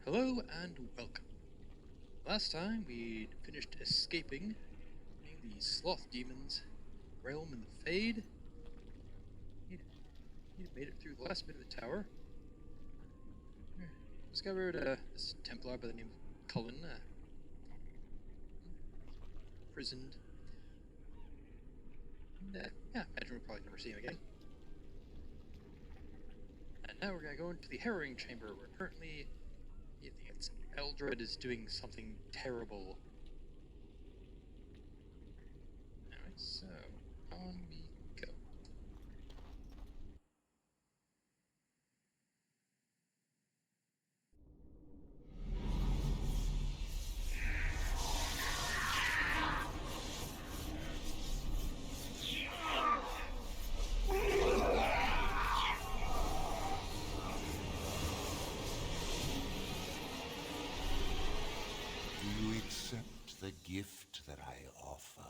Hello and welcome. Last time we finished escaping the sloth demons realm in the Fade. He'd made it through the last bit of the tower. Discovered this Templar by the name of Cullen, imprisoned. And, imagine we'll probably never see him again. And now we're going to go into the Harrowing Chamber, where apparently it's Eldred is doing something terrible. Alright, so on we go. Do you accept the gift that I offer?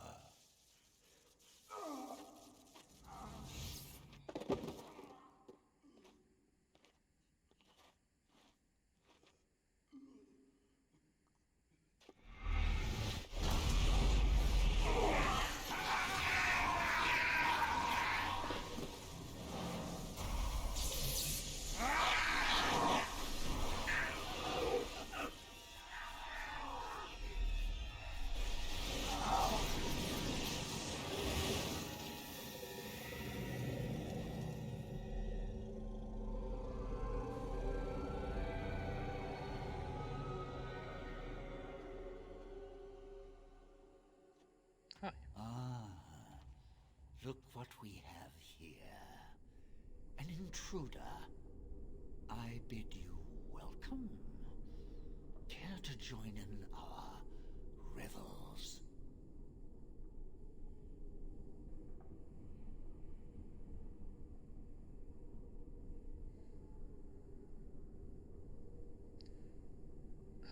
Hi. Look what we have here. An intruder. I bid you welcome. Care to join in our revels?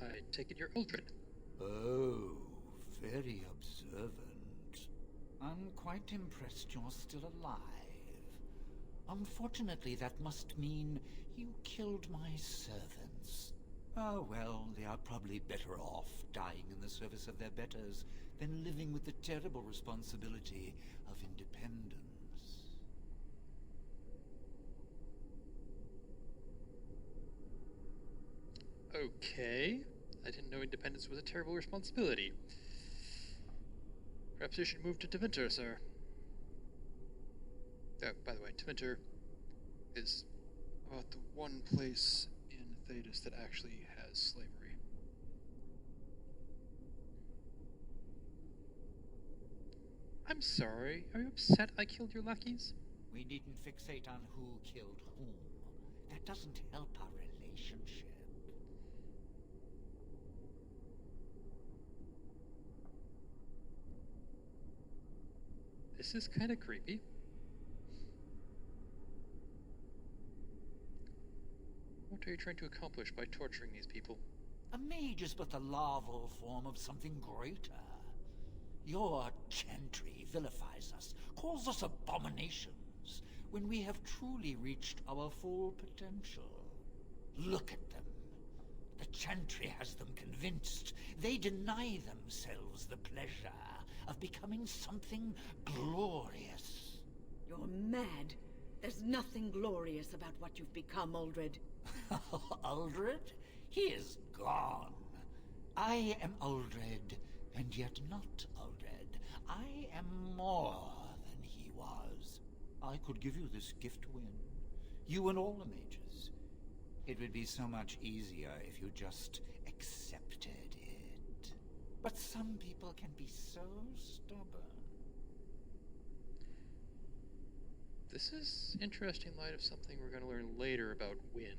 I take it you're Eldred. Oh, very observant. I'm quite impressed you're still alive. Unfortunately, that must mean you killed my servants. Oh, well, they are probably better off dying in the service of their betters than living with the terrible responsibility of independence. Okay. I didn't know independence was a terrible responsibility. Perhaps you should move to Tevinter, sir. Oh, by the way, Tevinter is about the one place in Thedas that actually has slavery. I'm sorry, are you upset I killed your lackeys? We needn't fixate on who killed whom. That doesn't help our relationship. This is kind of creepy. What are you trying to accomplish by torturing these people? A mage is but the larval form of something greater. Your chantry vilifies us, calls us abominations, when we have truly reached our full potential. Look at them. The chantry has them convinced. They deny themselves the pleasure of becoming something glorious. You're mad. There's nothing glorious about what you've become, Eldred. Eldred? He is gone. I am Eldred, and yet not Eldred. I am more than he was. I could give you this gift to win. You and all the mages. It would be so much easier if you just accepted it. But some people can be so stubborn. This is interesting in light of something we're going to learn later about Wynn.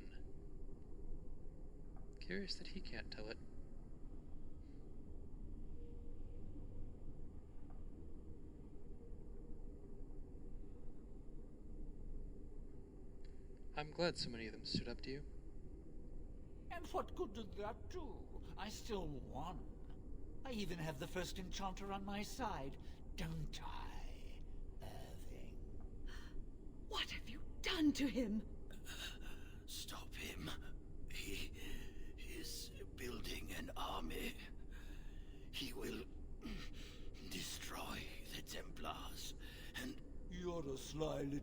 Curious that he can't tell it. I'm glad so many of them stood up to you. And what good did that do? I still won. I even have the first enchanter on my side, don't I, Irving? What have you done to him? Stop him. He is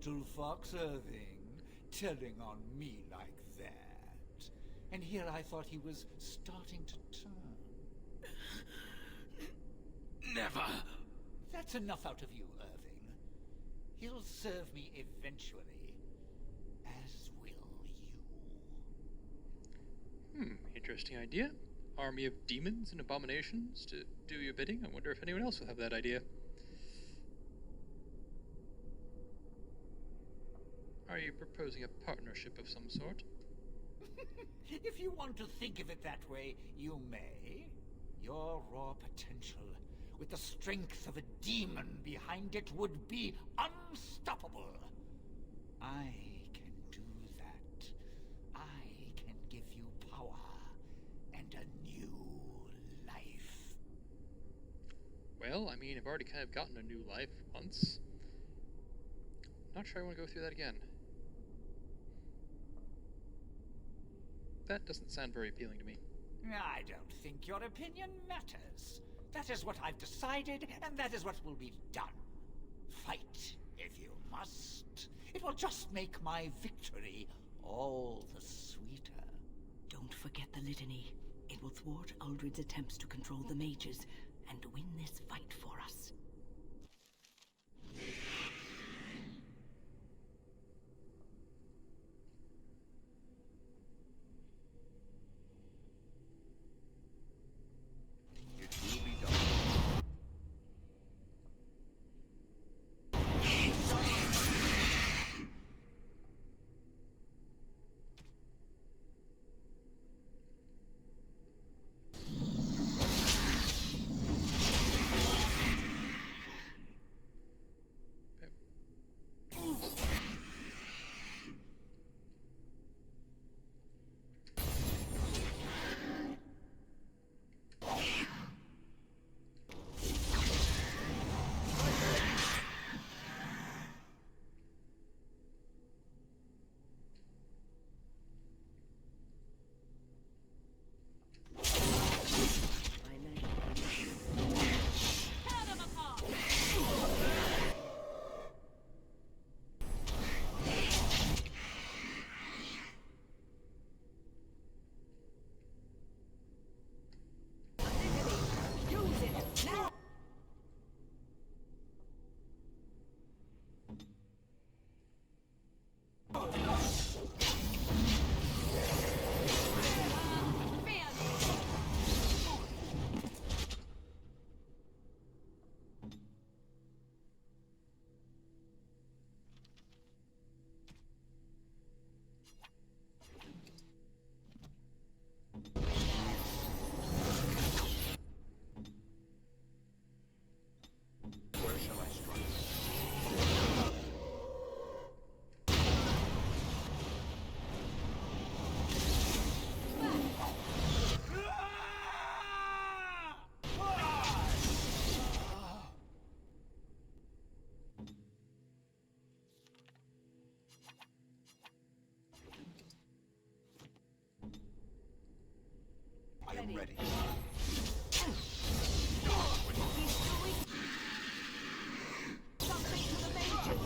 little fox, Irving, telling on me like that. And here I thought he was starting to turn. Never! That's enough out of you, Irving. He'll serve me eventually, as will you. Interesting idea. Army of demons and abominations to do your bidding. I wonder if anyone else will have that idea. Are you proposing a partnership of some sort? If you want to think of it that way, you may. Your raw potential, with the strength of a demon behind it, would be unstoppable. I can do that. I can give you power and a new life. Well, I mean, I've already kind of gotten a new life once. Not sure I want to go through that again. That doesn't sound very appealing to me. I don't think your opinion matters. That is what I've decided, and that is what will be done. Fight, if you must. It will just make my victory all the sweeter. Don't forget the litany. It will thwart Eldred's attempts to control the mages and win this fight for us. I am ready. Something to the mages!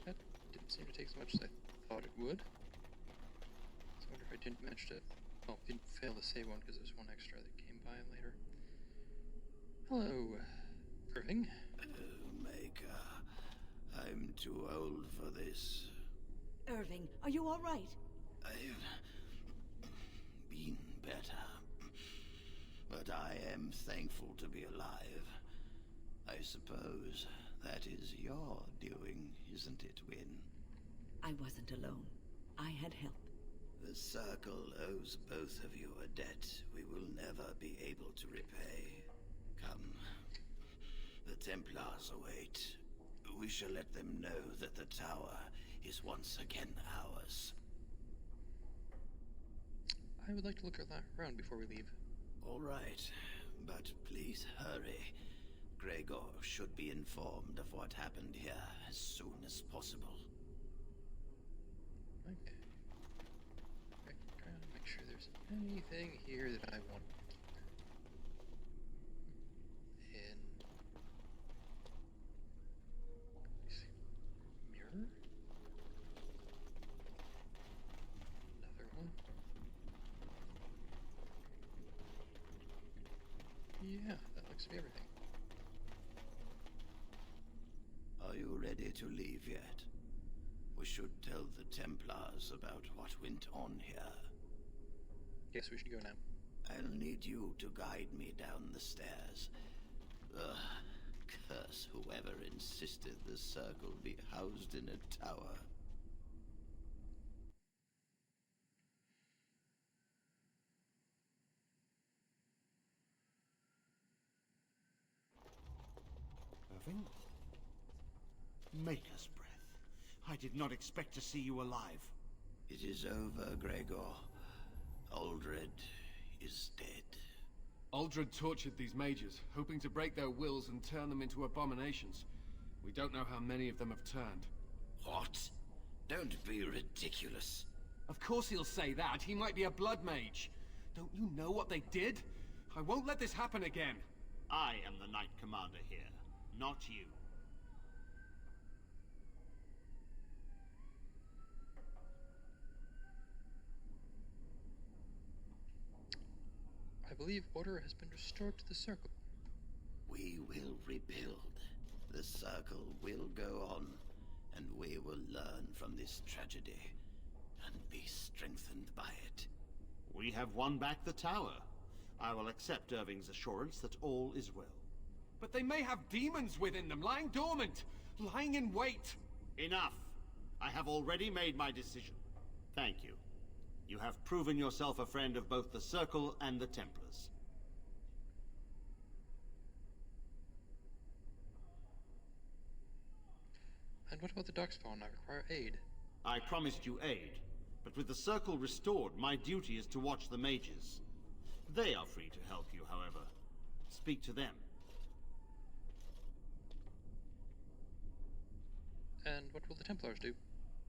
That didn't seem to take as much as I thought it would. So I wonder I didn't manage to... Oh, didn't fail to save one because there's one extra that came by later. Hello, Irving. Oh, Maker. I'm too old for this. Irving, are you all right? I've been better. But I am thankful to be alive. I suppose that is your doing, isn't it, Win? I wasn't alone. I had help. The Circle owes both of you a debt we will never be able to repay. Come. The Templars await. We shall let them know that the tower is once again ours. I would like to look around before we leave. All right, but please hurry. Gregor should be informed of what happened here as soon as possible. Okay. Trying to make sure there's anything here that I want to keep. And... mirror? Another one? Yeah, that looks to be everything. Are you ready to leave yet? We should tell the Templars about what went on here. Yes, we should go now. I'll need you to guide me down the stairs. Curse whoever insisted the Circle be housed in a tower. Irving? Maker's breath. I did not expect to see you alive. It is over, Gregor. Eldred is dead. Eldred tortured these mages, hoping to break their wills and turn them into abominations. We don't know how many of them have turned. What? Don't be ridiculous. Of course he'll say that. He might be a blood mage. Don't you know what they did? I won't let this happen again. I am the Knight Commander here, not you. I believe order has been restored to the Circle. We will rebuild. The Circle will go on, and we will learn from this tragedy and be strengthened by it. We have won back the tower. I will accept Irving's assurance that all is well. But they may have demons within them, lying dormant, lying in wait. Enough! I have already made my decision. Thank you. You have proven yourself a friend of both the Circle and the Templars. And what about the Darkspawn? I require aid. I promised you aid, but with the Circle restored, my duty is to watch the mages. They are free to help you, however. Speak to them. And what will the Templars do?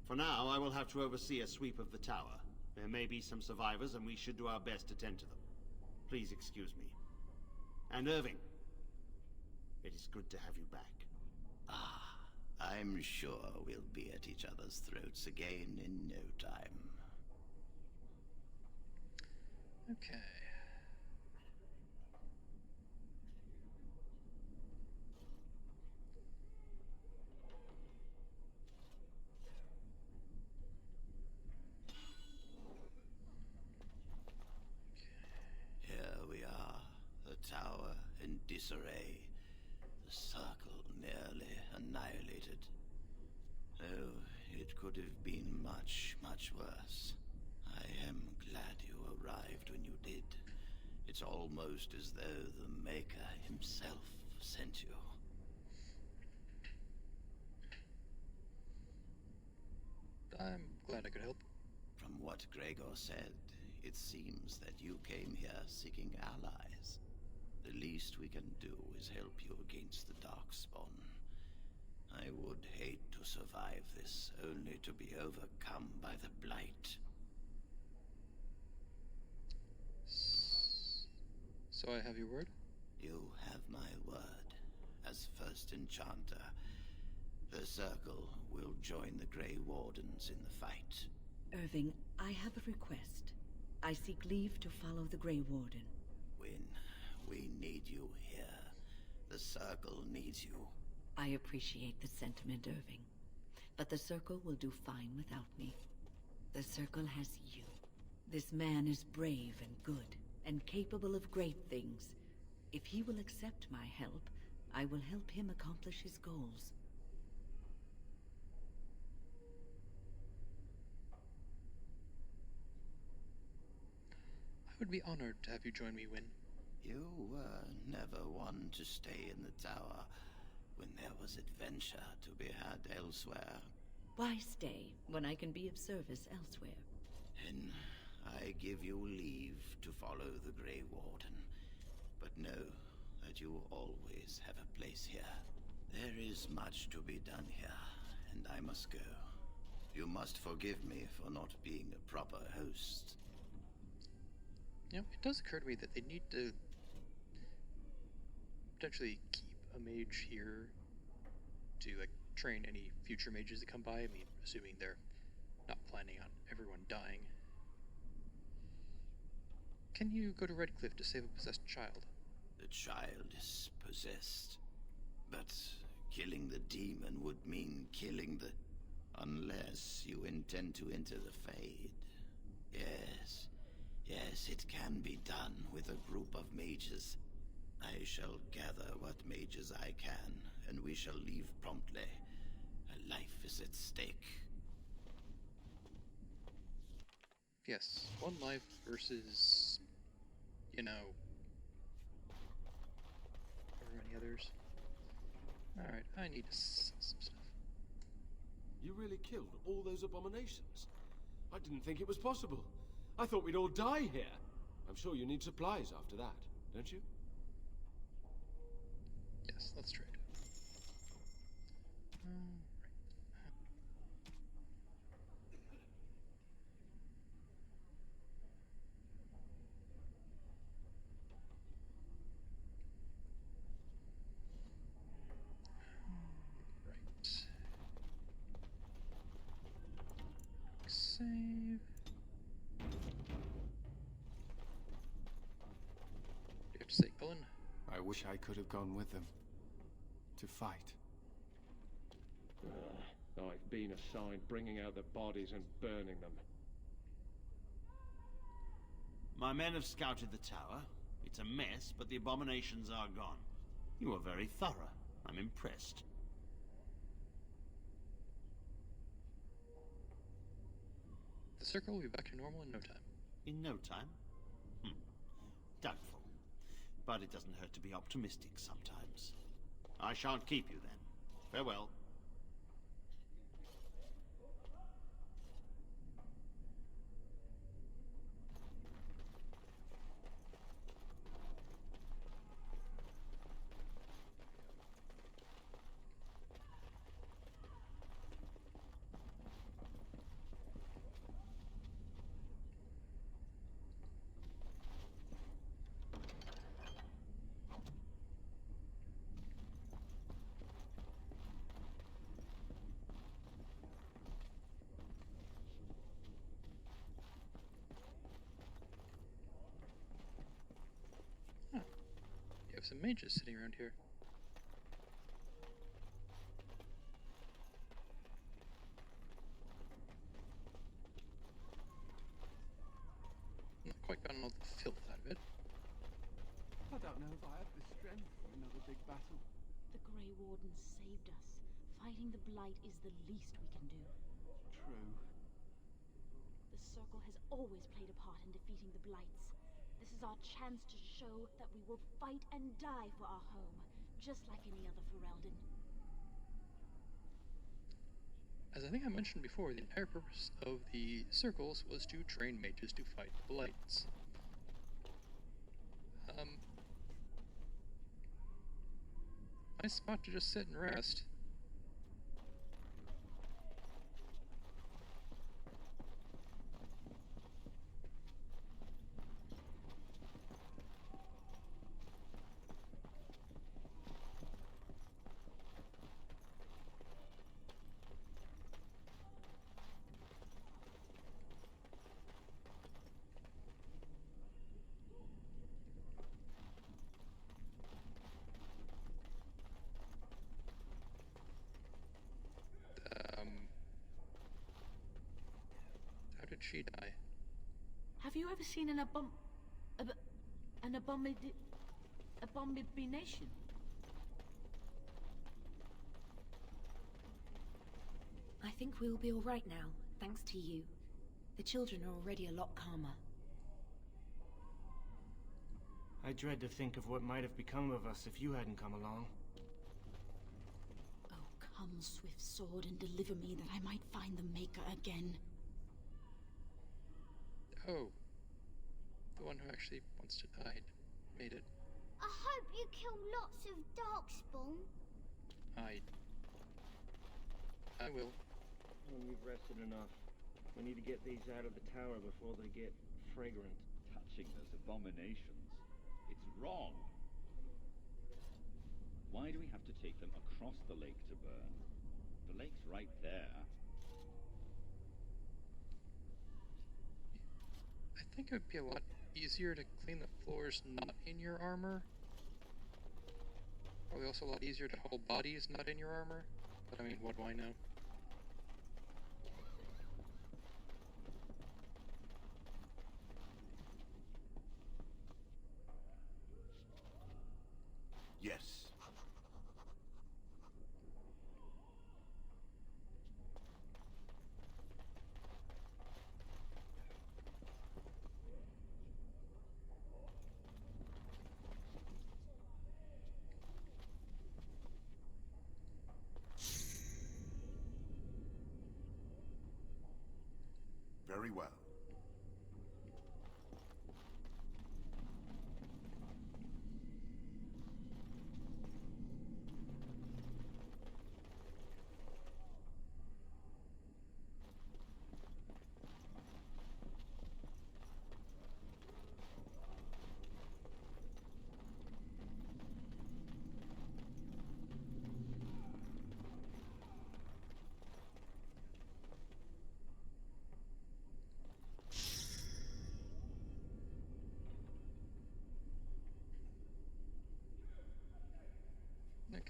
For now, I will have to oversee a sweep of the tower. There may be some survivors, and we should do our best to tend to them. Please excuse me. And Irving, it is good to have you back. I'm sure we'll be at each other's throats again in no time. Okay. Here we are, the tower in disarray, the Circle nearly annihilated. Oh, it could have been much, much worse. I am glad you arrived when you did. It's almost as though the Maker himself sent you. I'm glad I could help. From what Gregor said, it seems that you came here seeking allies. The least we can do is help you against the Darkspawn. I would hate to survive this, only to be overcome by the Blight. So I have your word? You have my word. As first enchanter, the Circle will join the Grey Wardens in the fight. Irving, I have a request. I seek leave to follow the Grey Warden. Wynn, we need you here. The Circle needs you. I appreciate the sentiment, Irving. But the Circle will do fine without me. The Circle has you. This man is brave and good, and capable of great things. If he will accept my help, I will help him accomplish his goals. I would be honored to have you join me, Wynn. You were never one to stay in the tower when there was adventure to be had elsewhere. Why stay when I can be of service elsewhere? Then I give you leave to follow the Grey Warden. But know that you always have a place here. There is much to be done here, and I must go. You must forgive me for not being a proper host. You know, it does occur to me that they need to potentially keep a mage here to, like, train any future mages that come by. I mean, assuming they're not planning on everyone dying. Can you go to Redcliff to save a possessed child? The child is possessed. But killing the demon would mean killing the... Unless you intend to enter the Fade. Yes, it can be done with a group of mages. I shall gather what mages I can, and we shall leave promptly. A life is at stake. Yes, one life versus, you know, however many others. Alright, I need to sell some stuff. You really killed all those abominations? I didn't think it was possible. I thought we'd all die here. I'm sure you need supplies after that, don't you? Yes, let's trade. Right. Save. You have to say, Cullen? I wish I could have gone with them. To fight. I've been assigned bringing out the bodies and burning them. My men have scouted the tower. It's a mess, but the abominations are gone. You are very thorough. I'm impressed. The circle will be back to normal in no time. In no time? Doubtful. But it doesn't hurt to be optimistic sometimes. I shan't keep you then. Farewell. You have some mages sitting around here. Not quite gotten all the filth out of it. I don't know if I have the strength for another big battle. The Grey Warden saved us. Fighting the Blight is the least we can do. True. The Circle has always played a part in defeating the Blights. This is our chance to show that we will fight and die for our home, just like any other Ferelden. As I think I mentioned before, the entire purpose of the circles was to train mages to fight blights. Nice spot to just sit and rest. she die? Have you ever seen an abomination? I think we'll be all right now, thanks to you. The children are already a lot calmer. I dread to think of what might have become of us if you hadn't come along. Oh, come, swift sword, and deliver me that I might find the Maker again. Oh. The one who actually wants to die made it. I hope you kill lots of Darkspawn. I will. When we've rested enough, we need to get these out of the tower before they get fragrant. Touching those abominations. It's wrong. Why do we have to take them across the lake to burn? The lake's right there. I think it would be a lot easier to clean the floors not in your armor. Probably also a lot easier to hold bodies not in your armor. But I mean, what do I know? Yes. Very well. Okay.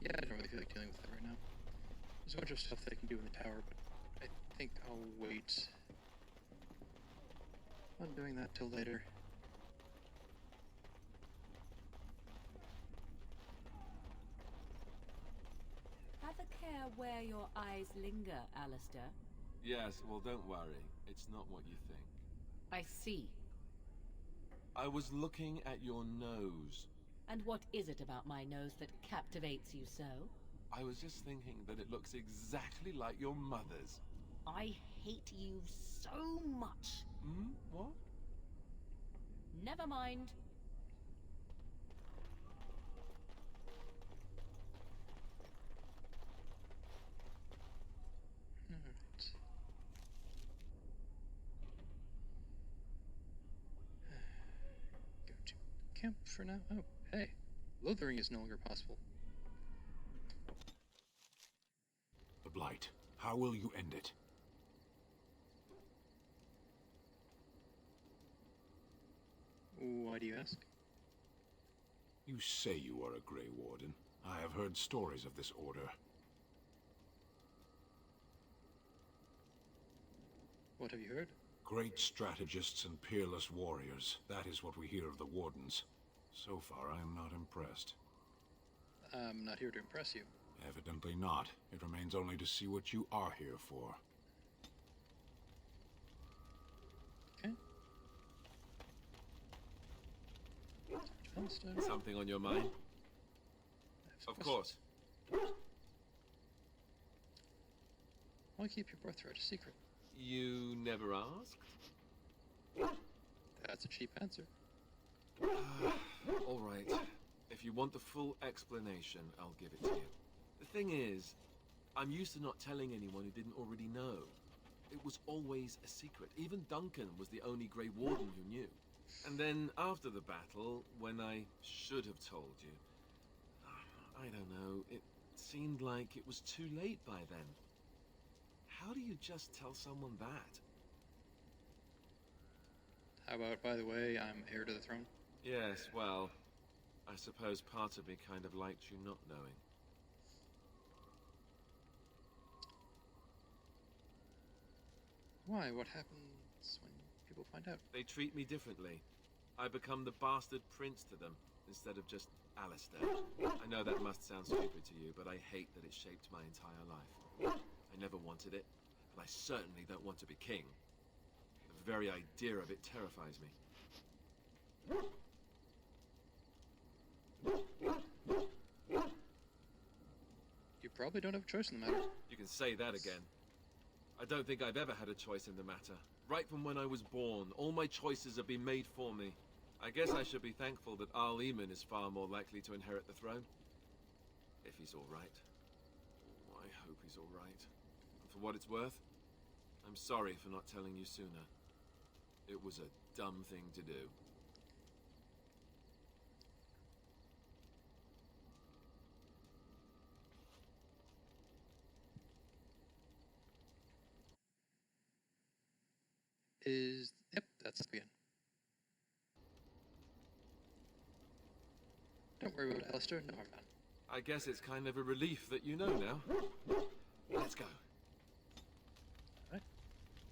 Yeah, I don't really feel like dealing with that right now. There's a bunch of stuff that I can do in the tower, but I think I'll wait on doing that till later. Have a care where your eyes linger, Alistair. Yes, well, don't worry. It's not what you think. I see. I was looking at your nose. And what is it about my nose that captivates you so? I was just thinking that it looks exactly like your mother's. I hate you so much. Hmm? What? Never mind. Alright. Go to camp for now. Oh, hey. Lothering is no longer possible. The Blight. How will you end it? Why do you ask? You say you are a Grey Warden. I have heard stories of this order. What have you heard? Great strategists and peerless warriors. That is what we hear of the Wardens. So far, I am not impressed. I'm not here to impress you. Evidently not. It remains only to see what you are here for. Okay. Something on your mind? Of course. Why keep your birthright a secret? You never asked? That's a cheap answer. All right. If you want the full explanation, I'll give it to you. The thing is, I'm used to not telling anyone who didn't already know. It was always a secret. Even Duncan was the only Grey Warden who knew. And then after the battle, when I should have told you, I don't know, it seemed like it was too late by then. How do you just tell someone that? How about, by the way, I'm heir to the throne? Yes, well, I suppose part of me kind of liked you not knowing. Why? What happens when people find out? They treat me differently. I become the bastard prince to them, instead of just Alistair. I know that must sound stupid to you, but I hate that it shaped my entire life. I never wanted it, and I certainly don't want to be king. The very idea of it terrifies me. You probably don't have a choice in the matter. You can say that again. I don't think I've ever had a choice in the matter. Right from when I was born, all my choices have been made for me. I guess I should be thankful that Arl Eamon is far more likely to inherit the throne. If he's alright. Oh, I hope he's alright. And for what it's worth, I'm sorry for not telling you sooner. It was a dumb thing to do. Yep, that's the end. Don't worry about Alistair, no harm done. I guess it's kind of a relief that you know now. Let's go. Alright.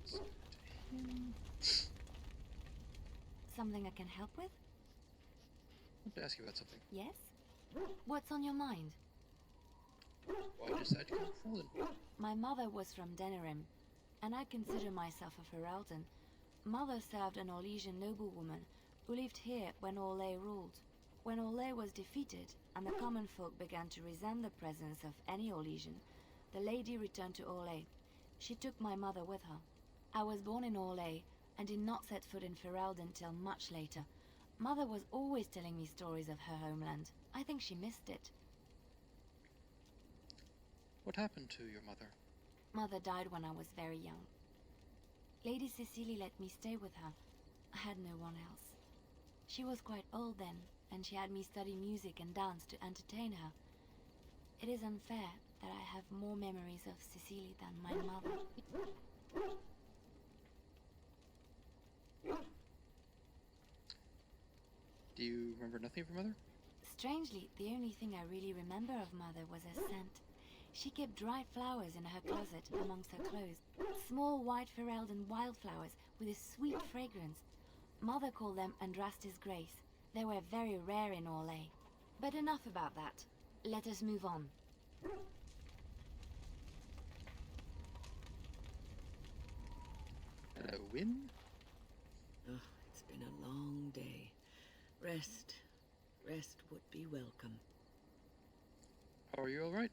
Let's go to him. Something I can help with? I want to ask you about something. Yes? What's on your mind? Why did you decide to come to Ferelden? My mother was from Denerim, and I consider myself a Ferelden. Mother served an Orlesian noblewoman who lived here when Orlais ruled. When Orlais was defeated and the common folk began to resent the presence of any Orlesian, the lady returned to Orlais. She took my mother with her. I was born in Orlais and did not set foot in Ferelden till much later. Mother was always telling me stories of her homeland. I think she missed it. What happened to your mother? Mother died when I was very young. Lady Cecily let me stay with her. I had no one else. She was quite old then, and she had me study music and dance to entertain her. It is unfair that I have more memories of Cecily than my mother. Do you remember nothing of your mother? Strangely, the only thing I really remember of Mother was her scent. She kept dried flowers in her closet amongst her clothes. Small white Ferelden wildflowers with a sweet fragrance. Mother called them Andrastis Grace. They were very rare in Orlais. But enough about that. Let us move on. Hello, Win? Oh, it's been a long day. Rest would be welcome. Are you alright?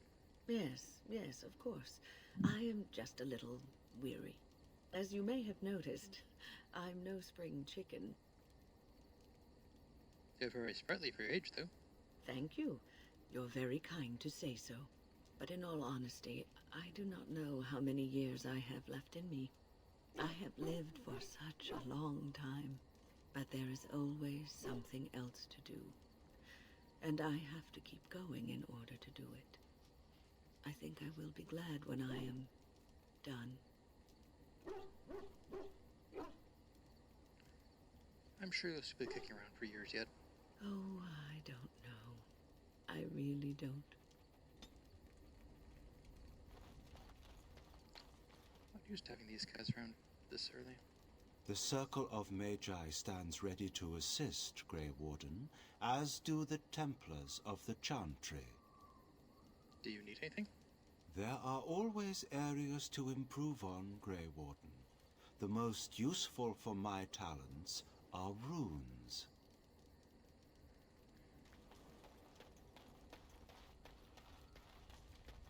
Yes, of course. I am just a little weary. As you may have noticed, I'm no spring chicken. You're very sprightly for your age, though. Thank you. You're very kind to say so. But in all honesty, I do not know how many years I have left in me. I have lived for such a long time, but there is always something else to do. And I have to keep going in order to do it. I think I will be glad when I am done. I'm sure you'll still be kicking around for years yet. Oh, I don't know. I really don't. Not used to having these guys around this early. The Circle of Magi stands ready to assist, Grey Warden, as do the Templars of the Chantry. Do you need anything? There are always areas to improve on, Grey Warden. The most useful for my talents are runes.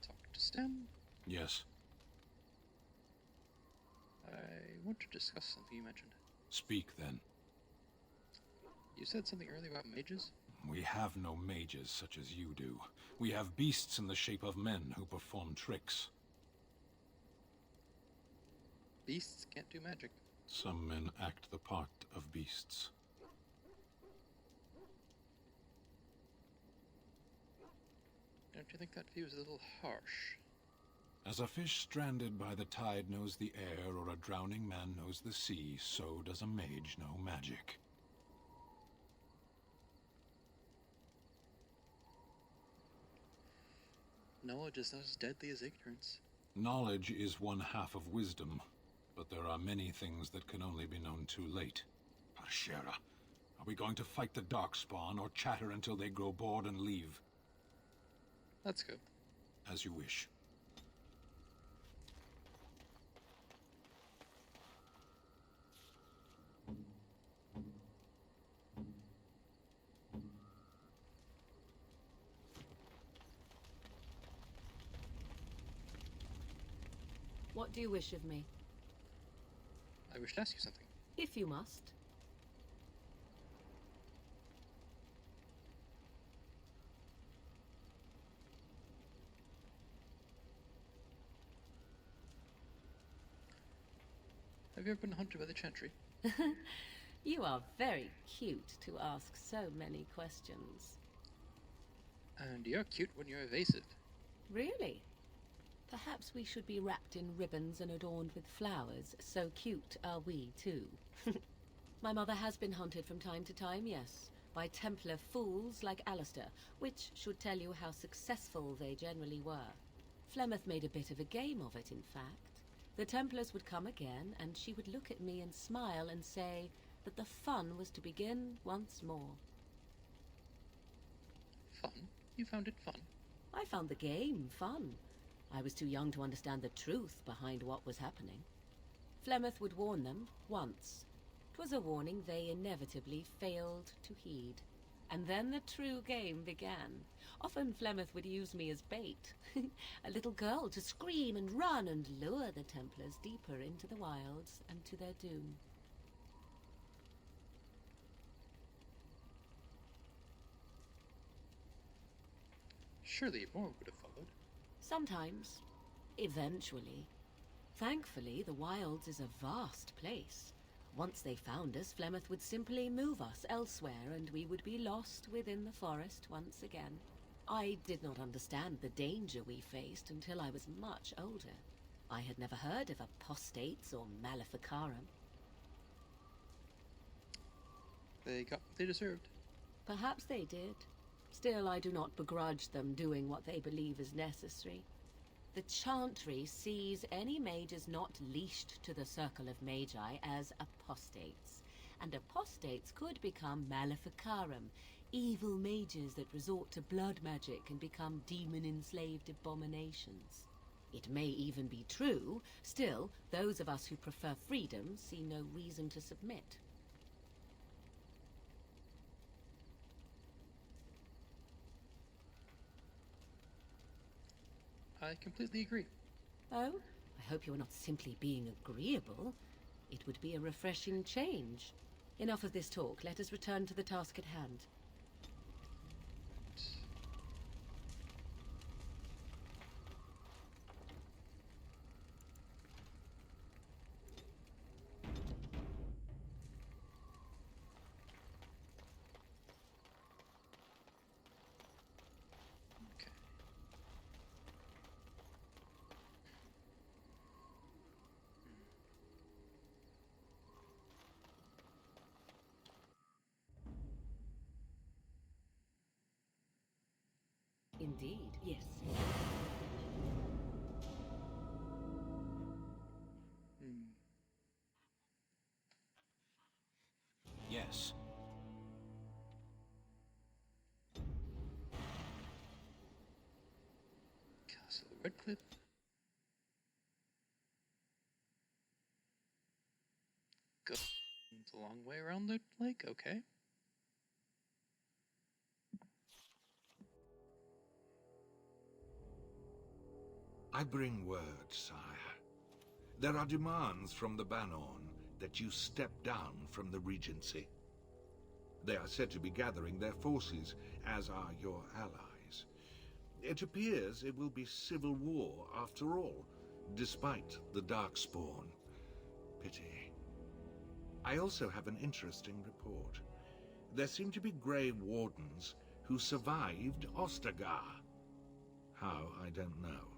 Talk to Stem. Yes. I want to discuss something you mentioned. Speak, then. You said something earlier about mages? We have no mages such as you do. We have beasts in the shape of men who perform tricks. Beasts can't do magic. Some men act the part of beasts. Don't you think that view is a little harsh? As a fish stranded by the tide knows the air, or a drowning man knows the sea, so does a mage know magic. Knowledge is not as deadly as ignorance. Knowledge is one half of wisdom, but there are many things that can only be known too late. Parshera, are we going to fight the Darkspawn, or chatter until they grow bored and leave? Let's go. As you wish. What do you wish of me? I wish to ask you something. If you must. Have you ever been hunted by the Chantry? You are very cute to ask so many questions. And you're cute when you're evasive. Really? Perhaps we should be wrapped in ribbons and adorned with flowers. So cute are we, too. My mother has been hunted from time to time, yes, by Templar fools like Alistair, which should tell you how successful they generally were. Flemeth made a bit of a game of it, in fact. The Templars would come again, and she would look at me and smile and say that the fun was to begin once more. Fun? You found it fun? I found the game fun. I was too young to understand the truth behind what was happening. Flemeth would warn them once. 'Twas a warning they inevitably failed to heed. And then the true game began. Often Flemeth would use me as bait. A little girl to scream and run and lure the Templars deeper into the wilds and to their doom. Surely more would have followed. Sometimes. Eventually. Thankfully, the wilds is a vast place. Once they found us, Flemeth would simply move us elsewhere, and we would be lost within the forest once again. I did not understand the danger we faced until I was much older. I had never heard of apostates or maleficarum. They got what they deserved. Perhaps they did. Still, I do not begrudge them doing what they believe is necessary. The Chantry sees any mages not leashed to the Circle of Magi as apostates, and apostates could become maleficarum, evil mages that resort to blood magic and become demon-enslaved abominations. It may even be true, still, those of us who prefer freedom see no reason to submit. I completely agree. Oh? I hope you are not simply being agreeable. It would be a refreshing change. Enough of this talk. Let us return to the task at hand. Indeed, yes. Yes. Castle Redcliff. Go. It's a long way around the lake, okay. I bring word, sire. There are demands from the Banorn that you step down from the Regency. They are said to be gathering their forces, as are your allies. It appears it will be civil war after all, despite the Darkspawn. Pity. I also have an interesting report. There seem to be Grey Wardens who survived Ostagar. How, I don't know.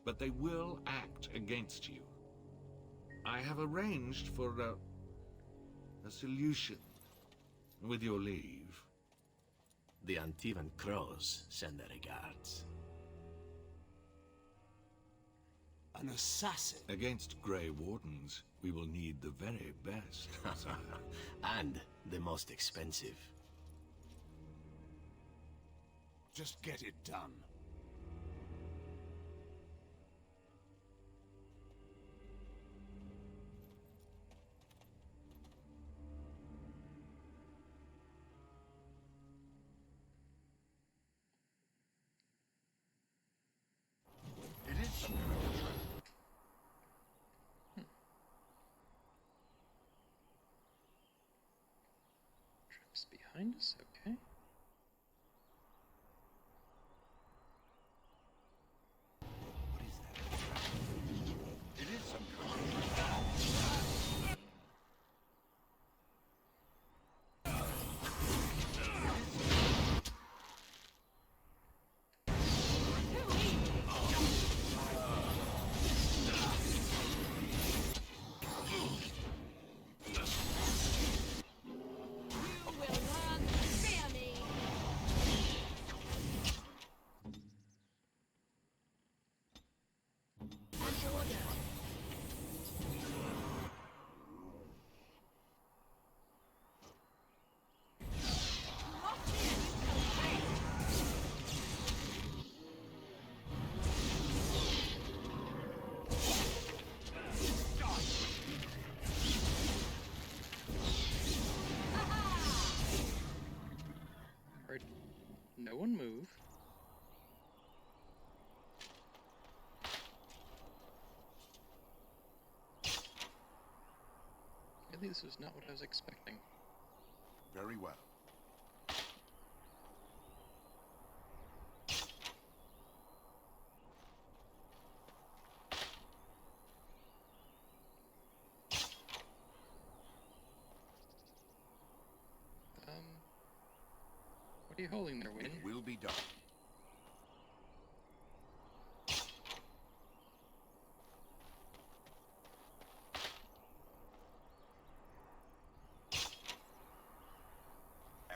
but they will act against you. I have arranged for a solution, with your leave. The Antivan Crows send their regards. An assassin? Against Grey Wardens, we will need the very best, sire. And the most expensive. Just get it done. It is some kind of trap. Traps behind us, okay. It is some kind of trap. Alright, no one move. Really, this is not what I was expecting. Very well. What are you holding there, Wayne? It will be done.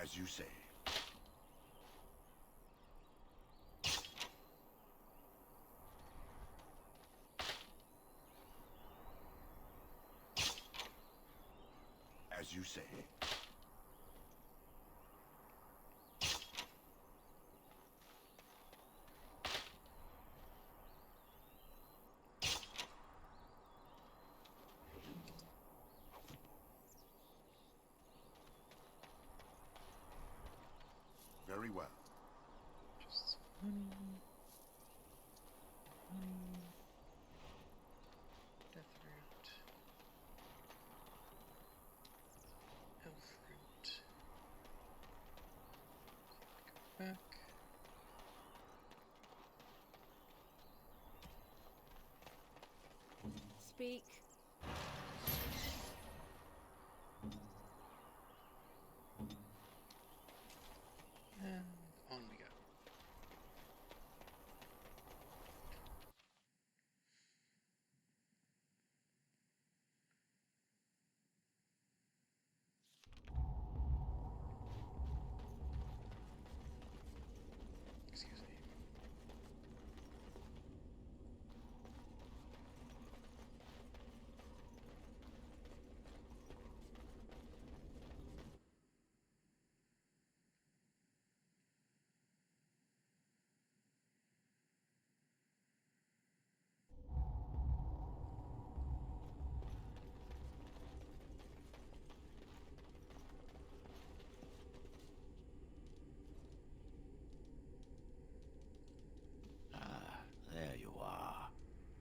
As you say. As you say. Very well. Just honey. Death root. Health root. Go back. Speak. And on we go. Excuse me. There you are.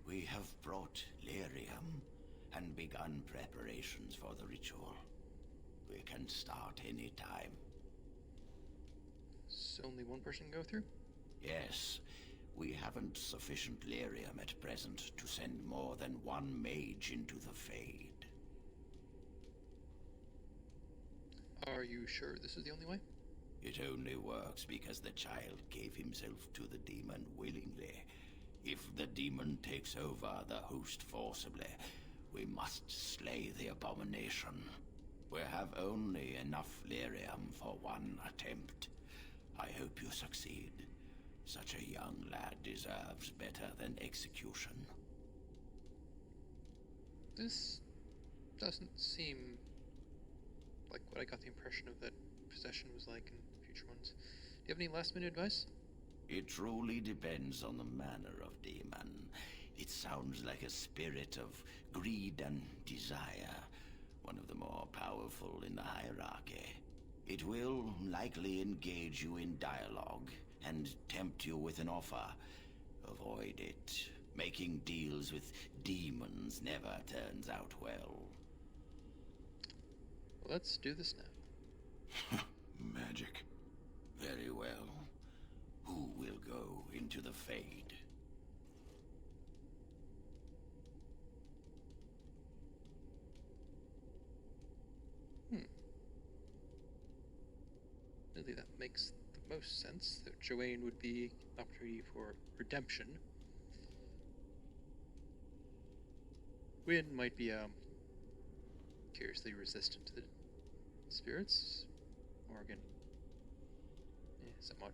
We have brought lyrium and begun preparations for the ritual. We can start any time. So only one person can go through? Yes, we haven't sufficient lyrium at present to send more than one mage into the Fade. Are you sure this is the only way? It only works because the child gave himself to the demon willingly. If the demon takes over the host forcibly, we must slay the abomination. We have only enough lyrium for one attempt. I hope you succeed. Such a young lad deserves better than execution. This doesn't seem like what I got the impression of that possession was like in future ones. Do you have any last-minute advice? It truly depends on the manner of demon. It sounds like a spirit of greed and desire, one of the more powerful in the hierarchy. It will likely engage you in dialogue and tempt you with an offer. Avoid it. Making deals with demons never turns out well. Let's do this now. Magic. Very well. Who will go into the Fade? Really, that makes the most sense. That Joanne would be an opportunity for redemption. Wynn might be curiously resistant to the spirits. Morgan, somewhat.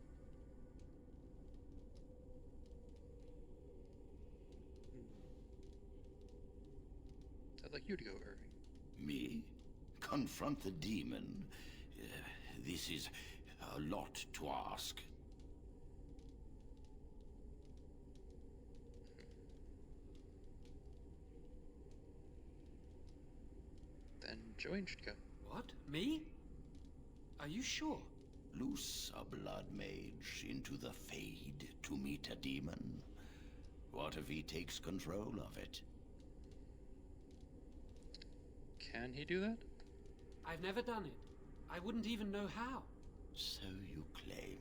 I'd like you to go, Irving. Me? Confront the demon? This is a lot to ask. Then Joanne should go. What? Me? Are you sure? Loose a blood mage into the Fade to meet a demon. What if he takes control of it? Can he do that? I've never done it. I wouldn't even know how. So you claim.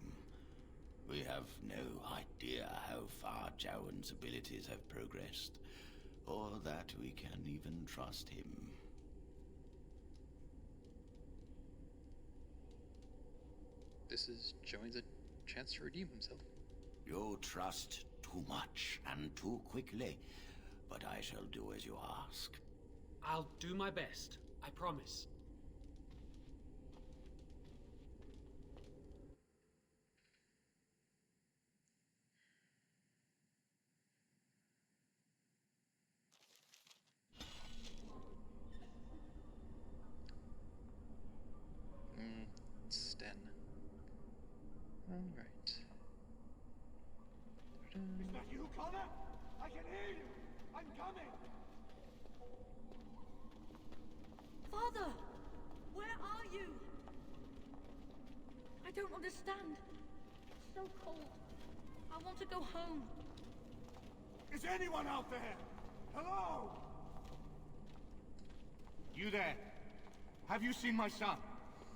We have no idea how far Jowan's abilities have progressed, or that we can even trust him. This is Joanne's a chance to redeem himself. You trust too much and too quickly, but I shall do as you ask. I'll do my best. I promise. Sten. Alright. Is that you, Connor? I can hear you! I'm coming! Father! Where are you? I don't understand. It's so cold. I want to go home. Is anyone out there? Hello? You there? Have you seen my son?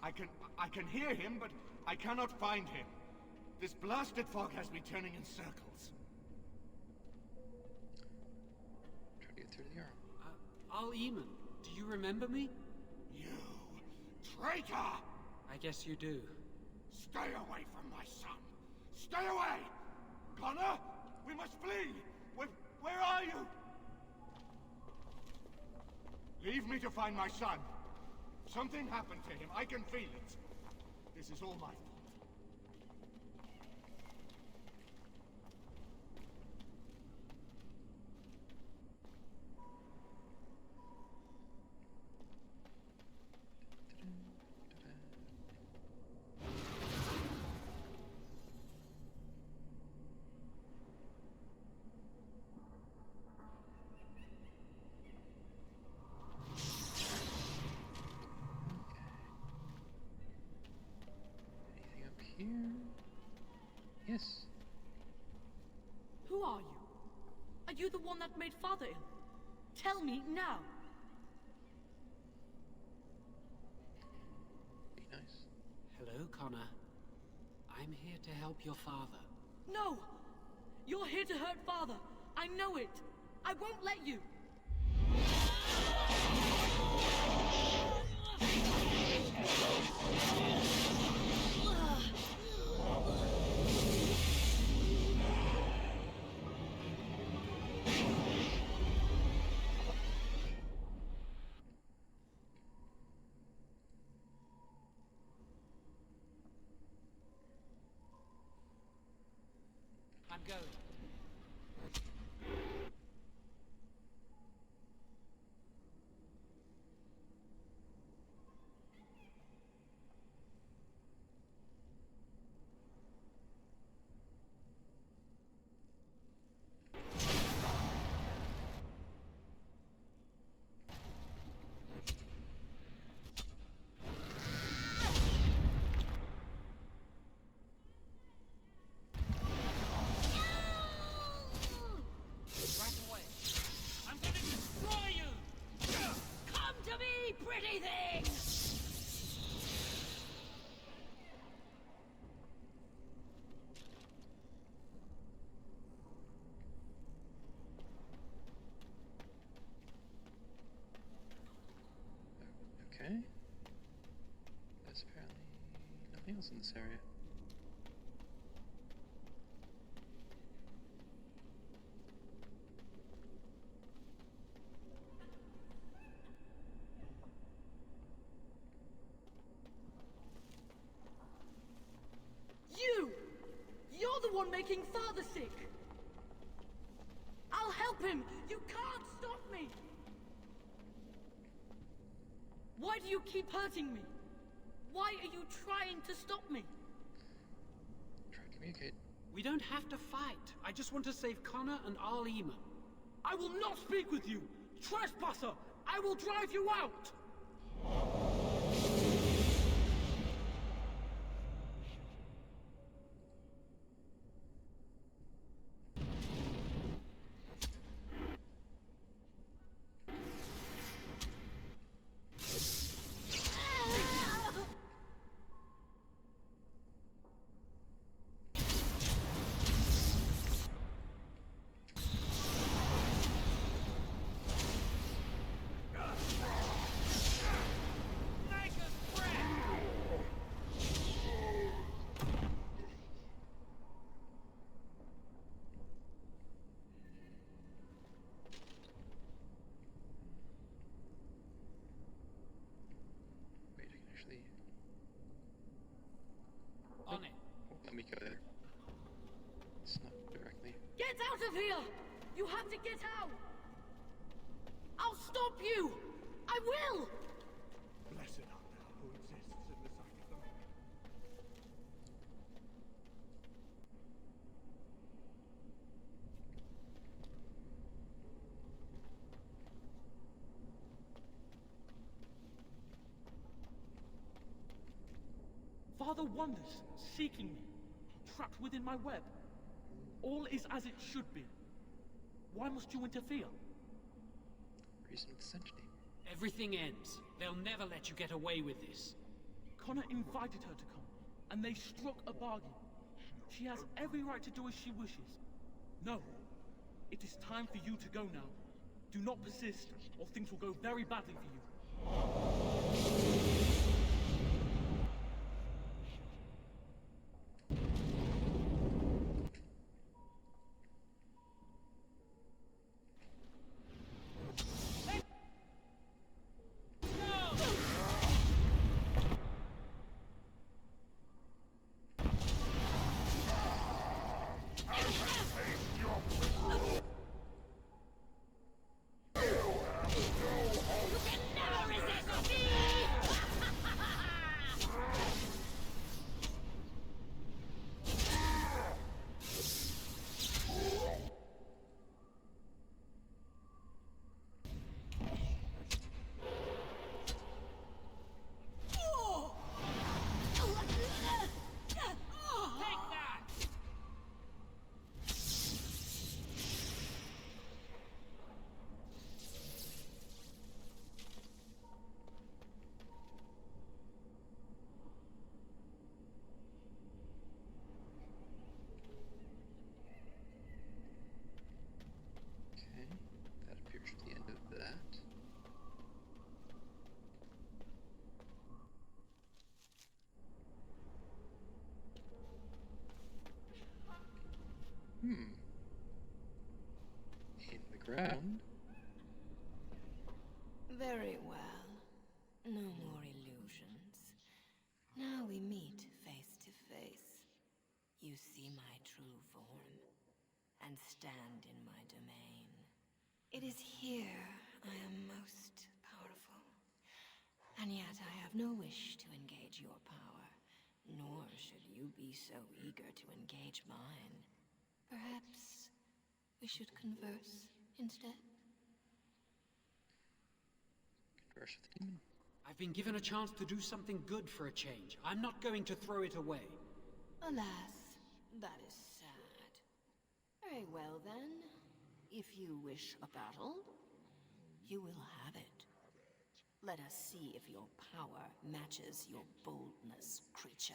I can hear him, but I cannot find him. This blasted fog has me turning in circles. Try to get through the arm. Al-Eamon, do you remember me? You traitor! I guess you do. Stay away from my son! Stay away! Connor, we must flee! Where are you? Leave me to find my son. Something happened to him. I can feel it. This is all my fault. Here? Yes. Who are you? Are you the one that made Father ill? Tell me now. Be nice. Hello, Connor. I'm here to help your father. No! You're here to hurt Father. I know it. I won't let you. going. Pretty thing! Okay. There's apparently nothing else in this area. You're the one making Father sick! I'll help him! You can't stop me! Why do you keep hurting me? Why are you trying to stop me? Try to communicate. We don't have to fight. I just want to save Connor and Arlema. I will not speak with you! Trespasser! I will drive you out! On it. Let me go there. It's not directly. Get out of here! You have to get out! I'll stop you! I will! Blessed art thou who exists in the sight of them. Father wanders, seeking me, trapped within my web. All is as it should be. Why must you interfere? Reason of the century. Everything ends. They'll never let you get away with this. Connor invited her to come, and they struck a bargain. She has every right to do as she wishes. No, it is time for you to go now. Do not persist, or things will go very badly for you. In the ground. Very well. No more illusions. Now we meet face to face. You see my true form. stand in my domain. It is here I am most powerful. And yet I have no wish to engage your power, nor should you be so eager to engage mine. Perhaps we should converse instead? Converse with the demon. I've been given a chance to do something good for a change. I'm not going to throw it away. Alas, that is sad. Very well then. If you wish a battle, you will have it. Let us see if your power matches your boldness, creature.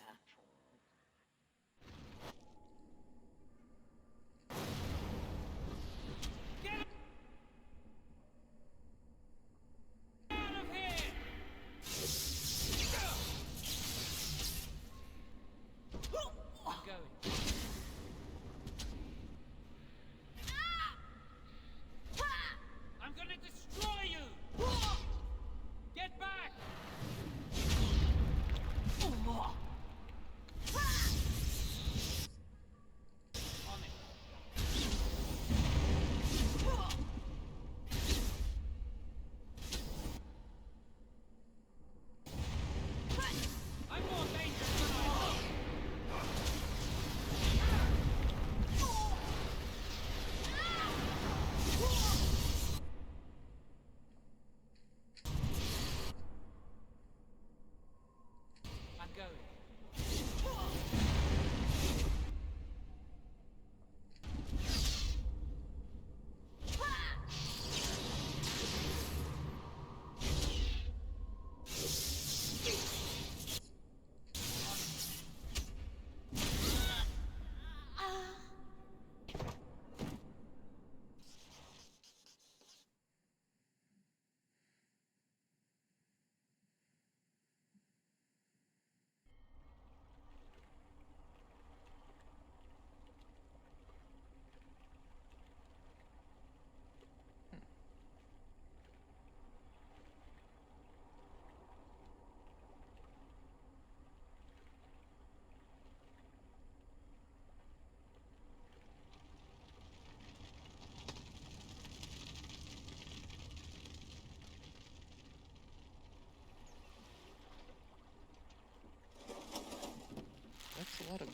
That's a lot of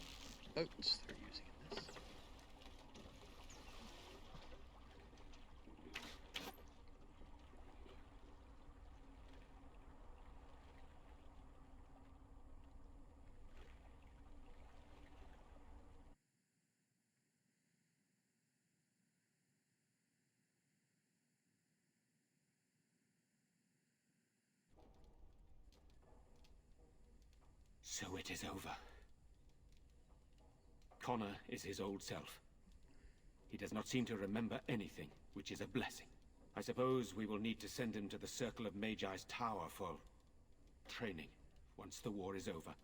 boats they're using in this. So it is over. Connor is his old self. He does not seem to remember anything, which is a blessing. I suppose we will need to send him to the Circle of Magi's tower for training, once the war is over.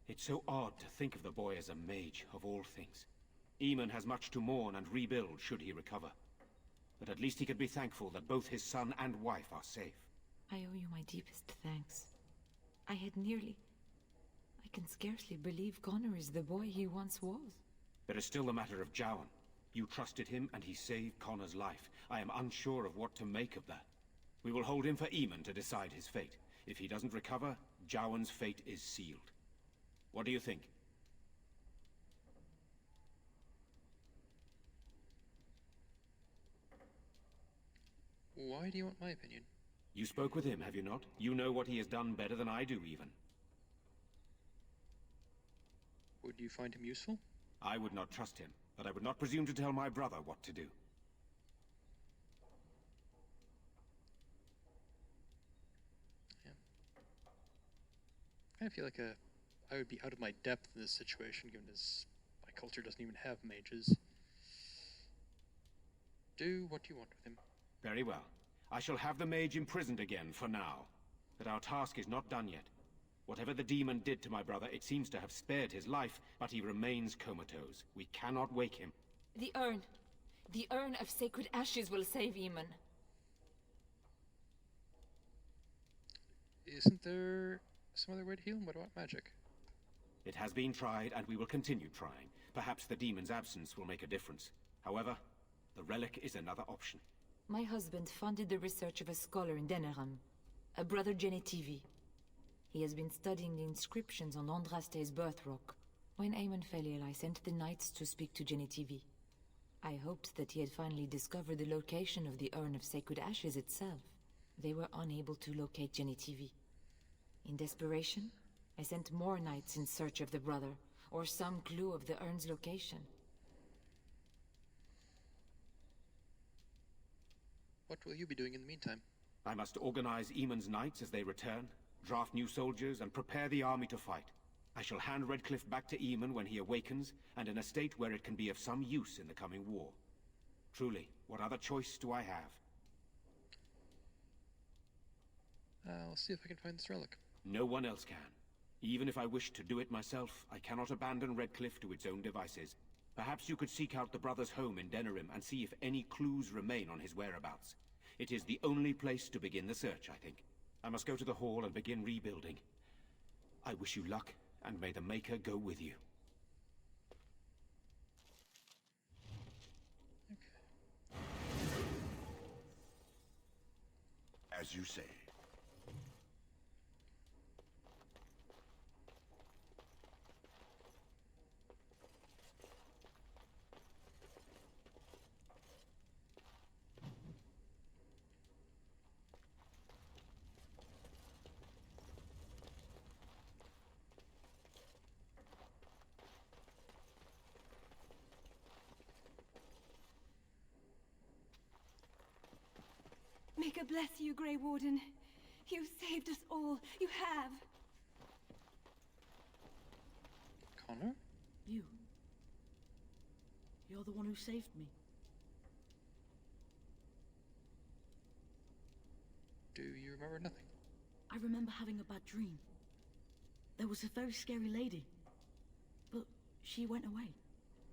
It's so odd to think of the boy as a mage, of all things. Eamon has much to mourn and rebuild should he recover. But at least he could be thankful that both his son and wife are safe. I owe you my deepest thanks. I can scarcely believe Connor is the boy he once was. There is still the matter of Jowan. You trusted him and he saved Connor's life. I am unsure of what to make of that. We will hold him for Eamon to decide his fate. If he doesn't recover, Jowan's fate is sealed. What do you think? Why do you want my opinion? You spoke with him, have you not? You know what he has done better than I do, even. Would you find him useful? I would not trust him, but I would not presume to tell my brother what to do. Yeah. I feel like I would be out of my depth in this situation, given as my culture doesn't even have mages. Do what you want with him. Very well. I shall have the mage imprisoned again for now. But our task is not done yet. Whatever the demon did to my brother, it seems to have spared his life, but he remains comatose. We cannot wake him. The urn. The urn of sacred ashes will save Eamon. Isn't there some other way to heal him? What about magic? It has been tried, and we will continue trying. Perhaps the demon's absence will make a difference. However, the relic is another option. My husband funded the research of a scholar in Denerim, a brother Genetivi. He has been studying the inscriptions on Andraste's birth rock. When Aemon fell ill, I sent the knights to speak to Genetivi. I hoped that he had finally discovered the location of the Urn of Sacred Ashes itself. They were unable to locate Genetivi. In desperation, I sent more knights in search of the brother, or some clue of the urn's location. What will you be doing in the meantime? I must organize Aemon's knights as they return, draft new soldiers, and prepare the army to fight. I shall hand Redcliff back to Aemon when he awakens, and in a state where it can be of some use in the coming war. Truly, what other choice do I have? I'll see if I can find this relic. No one else can. Even if I wished to do it myself, I cannot abandon Redcliff to its own devices. Perhaps you could seek out the brother's home in Denerim and see if any clues remain on his whereabouts. It is the only place to begin the search, I think. I must go to the hall and begin rebuilding. I wish you luck, and may the Maker go with you. As you say. Maker bless you, Grey Warden. You saved us all. You have. Connor? You. You're the one who saved me. Do you remember nothing? I remember having a bad dream. There was a very scary lady. But she went away.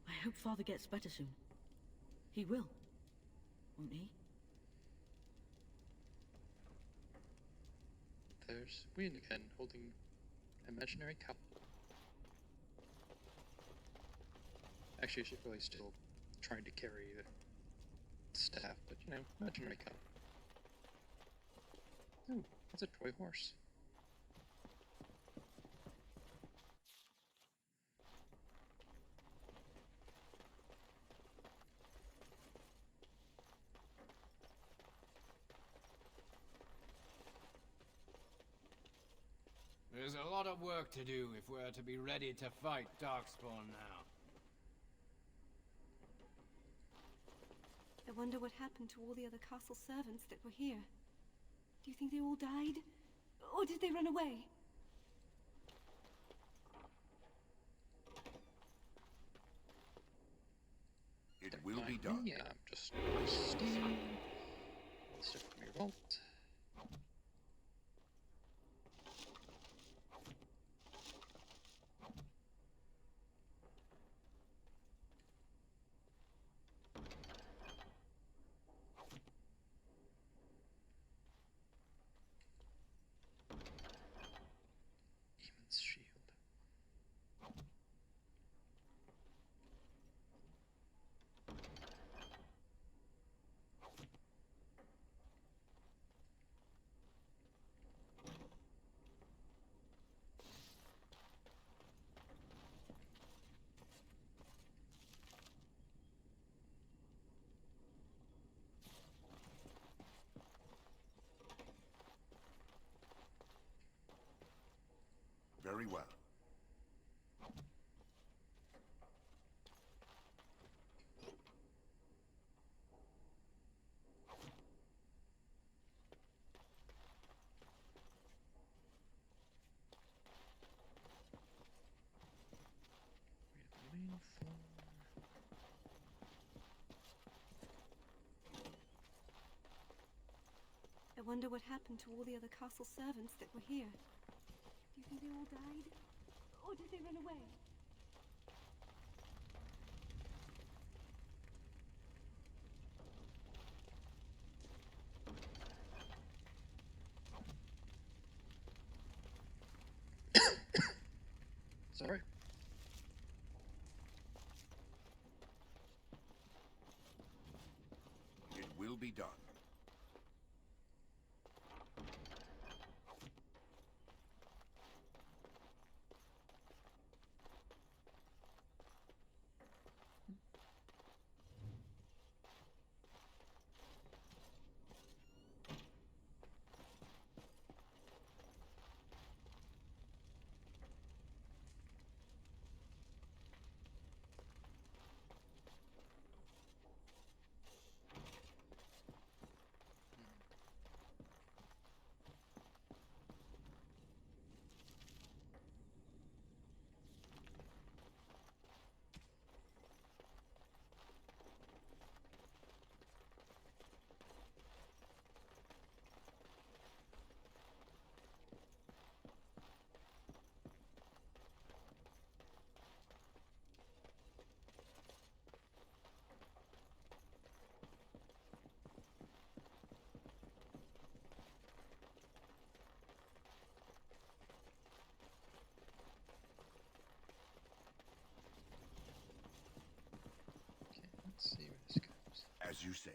I hope Father gets better soon. He will. Won't he? There's Wynne again, holding an imaginary cup. Actually, she's probably still trying to carry the staff, but you know, imaginary cup. Ooh, that's a toy horse. There's a lot of work to do if we're to be ready to fight Darkspawn now. I wonder what happened to all the other castle servants that were here. Do you think they all died? Or did they run away? It will be done. Yeah, I'm just wasting stuff from your vault. Eamon's shield. Very well. I wonder what happened to all the other castle servants that were here. Do you think they all died? Or did they run away? Sorry. will be done. Let's see where this goes. As you say.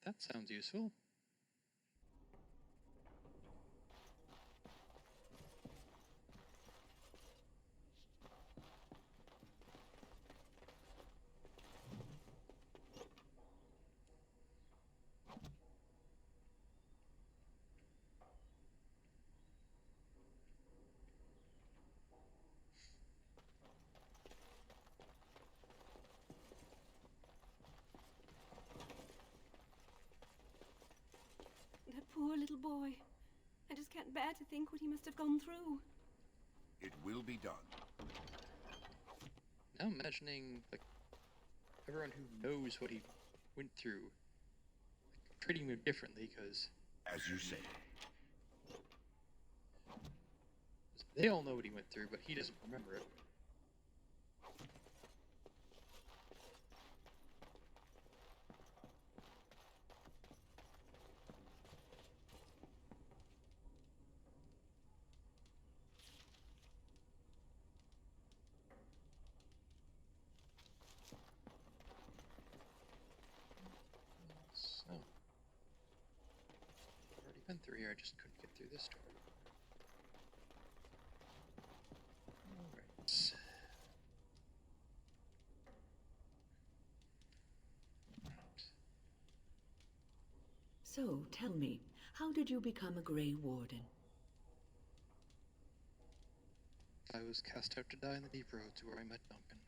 That sounds useful. That poor little boy. I just can't bear to think what he must have gone through. It will be done. Now I'm imagining, like, everyone who knows what he went through, like, treating him differently, because... As you say. They all know what he went through, but he doesn't remember it. So, I've already been through here, I just couldn't get through this door. Alright. So, tell me, how did you become a Grey Warden? I was cast out to die in the deep roads where I met Duncan.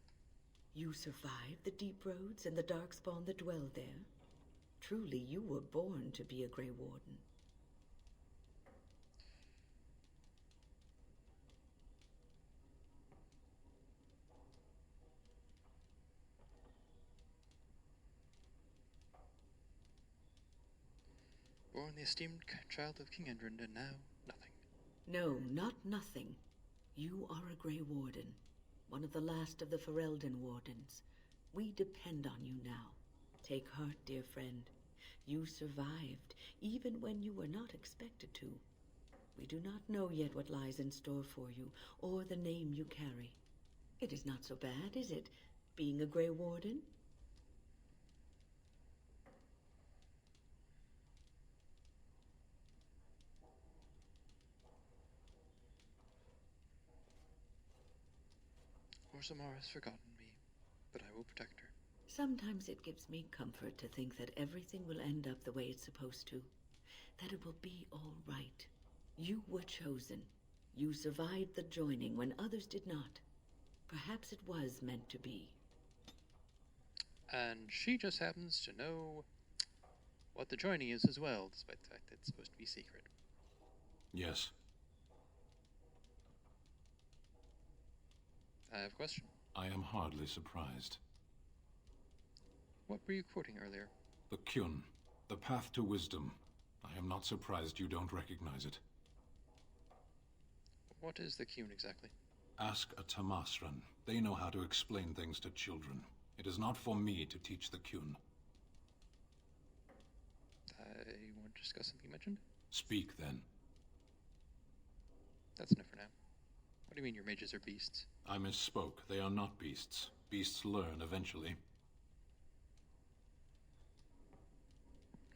You survived the deep roads and the darkspawn that dwell there? Truly, you were born to be a Grey Warden. Born the esteemed child of King Eldred, and now nothing. No, not nothing. You are a Grey Warden, one of the last of the Ferelden Wardens. We depend on you now. Take heart, dear friend. You survived, even when you were not expected to. We do not know yet what lies in store for you, or the name you carry. It is not so bad, is it, being a Grey Warden? Orzammar has forgotten me, but I will protect her. Sometimes it gives me comfort to think that everything will end up the way it's supposed to. That it will be all right. You were chosen. You survived the joining when others did not. Perhaps it was meant to be. And she just happens to know what the joining is as well, despite the fact that it's supposed to be secret. Yes. I have a question. I am hardly surprised. What were you quoting earlier? The Kyun, the path to wisdom. I am not surprised you don't recognize it. What is the Kyun exactly? Ask a Tamasran. They know how to explain things to children. It is not for me to teach the Kyun. I want to discuss something you mentioned. Speak then. That's enough for now. What do you mean your mages are beasts? I misspoke. They are not beasts. Beasts learn eventually.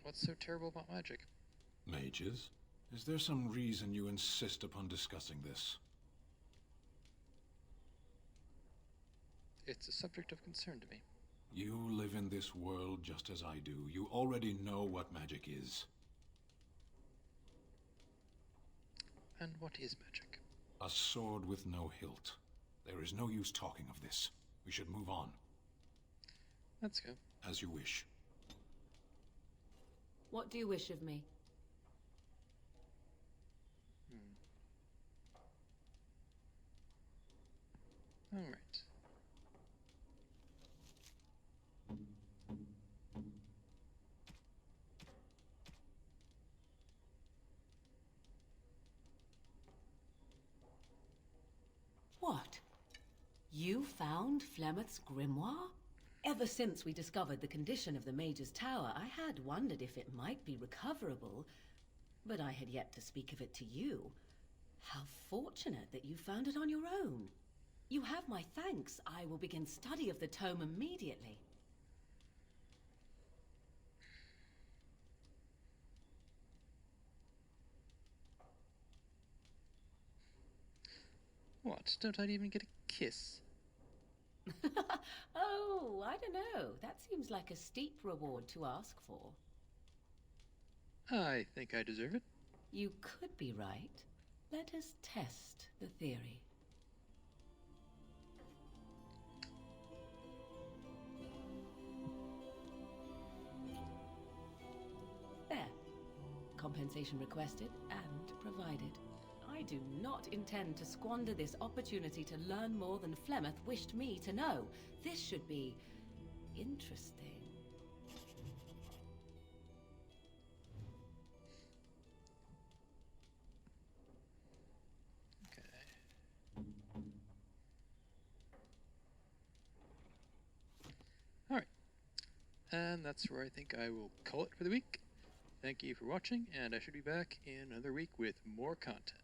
What's so terrible about magic? Mages? Is there some reason you insist upon discussing this? It's a subject of concern to me. You live in this world just as I do. You already know what magic is. And what is magic? A sword with no hilt. There is no use talking of this. We should move on. Let's go. As you wish. What do you wish of me? All right. What? You found Flemeth's grimoire? Ever since we discovered the condition of the Mage's Tower, I had wondered if it might be recoverable, but I had yet to speak of it to you. How fortunate that you found it on your own. You have my thanks. I will begin study of the tome immediately. What? Don't I even get a kiss? Oh, I don't know. That seems like a steep reward to ask for. I think I deserve it. You could be right. Let us test the theory. There. Compensation requested and provided. I do not intend to squander this opportunity to learn more than Flemeth wished me to know. This should be interesting. Okay. All right. And that's where I think I will call it for the week. Thank you for watching, and I should be back in another week with more content.